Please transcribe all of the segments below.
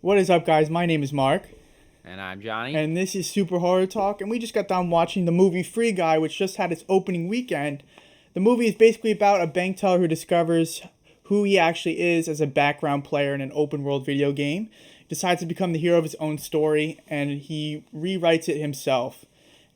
What is up, guys? My name is Mark, And I'm Johnny. and this is Super Horror Talk. And we just got done watching the movie Free Guy, which just had its opening weekend. The movie is basically about a bank teller who discovers who he actually is as a background player in an open world video game. He decides to become the hero of his own story, and he rewrites it himself.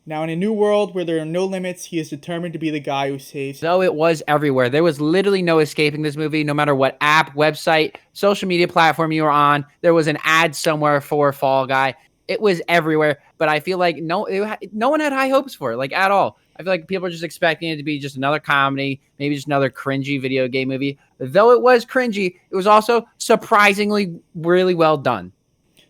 Now, in a new world where there are no limits, he is determined to be the guy who saves. Though it was everywhere, there was literally no escaping this movie. No matter what app, website, social media platform you were on, there was an ad somewhere for Fall Guy. It was everywhere, but I feel like no one had high hopes for it, like at all. I feel like people are just expecting it to be just another comedy, maybe just another cringy video game movie. Though it was cringy, it was also surprisingly really well done.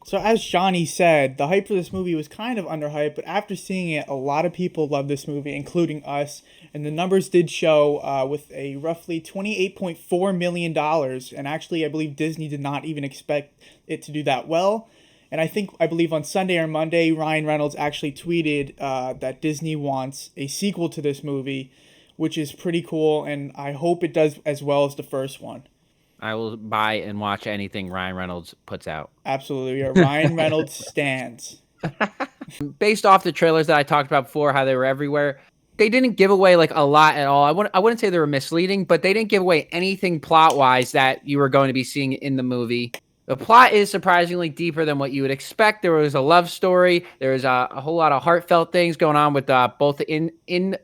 So as Johnny said, the hype for this movie was kind of underhyped, but after seeing it, a lot of people loved this movie, including us. And the numbers did show with a roughly $28.4 million. And actually, I believe Disney did not even expect it to do that well. And I believe on Sunday or Monday, Ryan Reynolds actually tweeted that Disney wants a sequel to this movie, which is pretty cool. And I hope it does as well as the first one. I will buy and watch anything Ryan Reynolds puts out. Absolutely. Yeah, Ryan Reynolds stands. Based off the trailers that I talked about before, how they were everywhere, they didn't give away like a lot at all. I wouldn't say they were misleading, but they didn't give away anything plot wise that you were going to be seeing in the movie. The plot is surprisingly deeper than what you would expect. There was a love story. There was a whole lot of heartfelt things going on with both in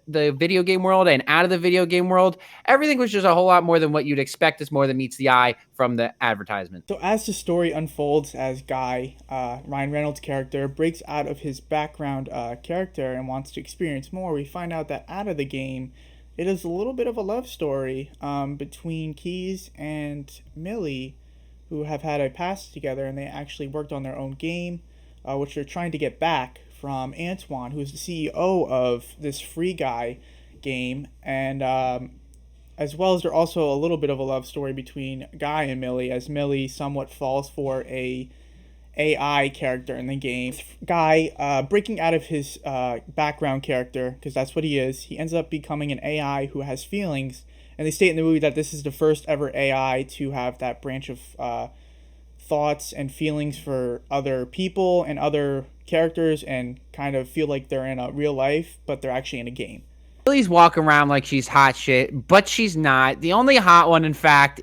the video game world and out of the video game world. Everything was just a whole lot more than what you'd expect. It's more than meets the eye from the advertisement. So as the story unfolds, as Guy, Ryan Reynolds' character, breaks out of his background character and wants to experience more, we find out that out of the game, it is a little bit of a love story between Keys and Millie, who have had a past together, and they actually worked on their own game, which they're trying to get back from Antoine, who's the CEO of this Free Guy game, and as well as there also a little bit of a love story between Guy and Millie, as Millie somewhat falls for a AI character in the game. Guy, breaking out of his background character, because that's what he is, he ends up becoming an AI who has feelings, and they state in the movie that this is the first ever AI to have that branch of thoughts and feelings for other people and other characters and kind of feel like they're in a real life, but they're actually in a game. Lily's walking around like she's hot shit, but she's not. The only hot one, in fact,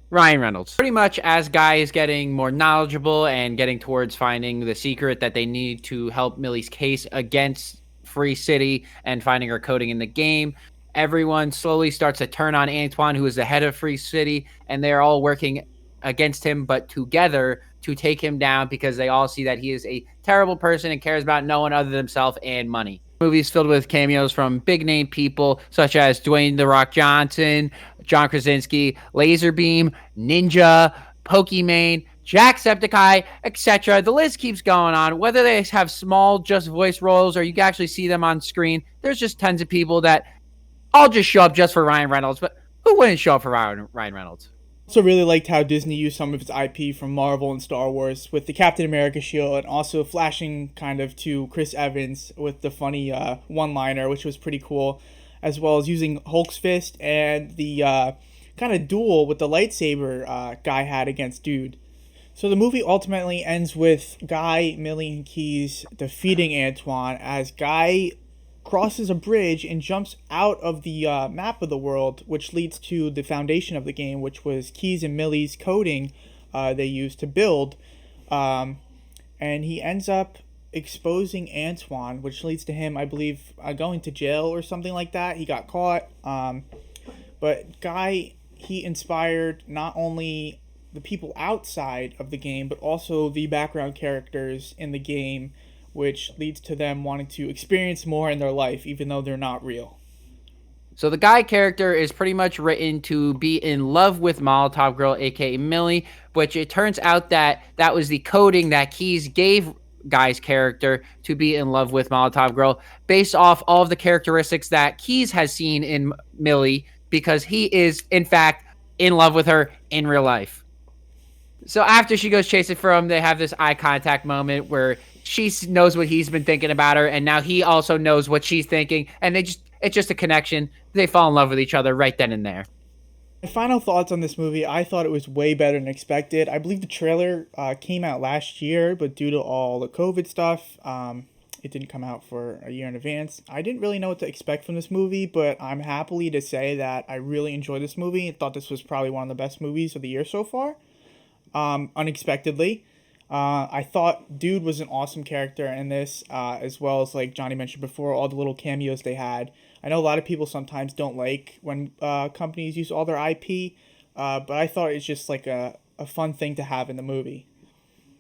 Ryan Reynolds. Pretty much as Guy is getting more knowledgeable and getting towards finding the secret that they need to help Millie's case against Free City and finding her coding in the game, everyone slowly starts to turn on Antoine, who is the head of Free City, and they're all working against him, but together to take him down because they all see that he is a terrible person and cares about no one other than himself and money. The movie is filled with cameos from big name people such as Dwayne "The Rock" Johnson, John Krasinski, Laserbeam, Ninja, Pokimane, Jacksepticeye, etc. The list keeps going on. Whether they have small just voice roles or you can actually see them on screen, there's just tons of people that all just show up just for Ryan Reynolds. But who wouldn't show up for Ryan Reynolds? Also really liked how Disney used some of its IP from Marvel and Star Wars with the Captain America shield, and also flashing kind of to Chris Evans with the funny one-liner, which was pretty cool, as well as using Hulk's fist and the kind of duel with the lightsaber Guy had against Dude. So the movie ultimately ends with Guy, Millie, and Keys defeating Antoine as Guy crosses a bridge and jumps out of the map of the world, which leads to the foundation of the game, which was Keys and Millie's coding they used to build. And he ends up exposing Antoine, which leads to him, I believe, going to jail or something like that. He got caught. But Guy, he inspired not only the people outside of the game, but also the background characters in the game, which leads to them wanting to experience more in their life, even though they're not real. So the Guy character is pretty much written to be in love with Molotov Girl, aka Millie, which it turns out that that was the coding that Keys gave Guy's character to be in love with Molotov Girl, based off all of the characteristics that Keys has seen in Millie, because he is, in fact, in love with her in real life. So after she goes chasing for him, they have this eye contact moment where she knows what he's been thinking about her, and now he also knows what she's thinking, and it's just a connection. They fall in love with each other right then and there. My final thoughts on this movie, I thought it was way better than expected. I believe the trailer came out last year, but due to all the COVID stuff, it didn't come out for a year in advance. I didn't really know what to expect from this movie, but I'm happily to say that I really enjoyed this movie. I thought this was probably one of the best movies of the year so far, unexpectedly. I thought Dude was an awesome character in this, as well as, like Johnny mentioned before, all the little cameos they had. I know a lot of people sometimes don't like when companies use all their IP, but I thought it's just like a fun thing to have in the movie.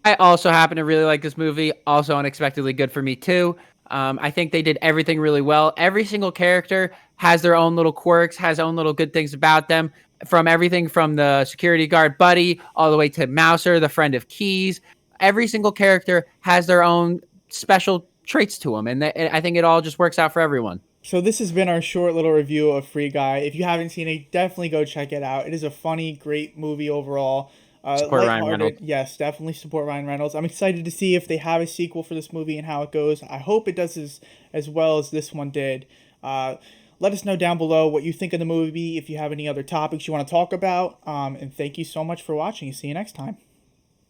I also happen to really like this movie. Also unexpectedly good for me too. I think they did everything really well. Every single character has their own little quirks, has own little good things about them. From everything from the security guard Buddy all the way to Mouser, the friend of Keys. Every single character has their own special traits to them, and I think it all just works out for everyone. So this has been our short little review of Free Guy. If you haven't seen it, definitely go check it out. It is a funny, great movie overall. Support Ryan Lighthearted, Reynolds. yes, definitely support Ryan Reynolds. I'm excited to see if they have a sequel for this movie and how it goes. I hope it does as well as this one did. Let us know down below what you think of the movie, if you have any other topics you want to talk about. And thank you so much for watching. See you next time.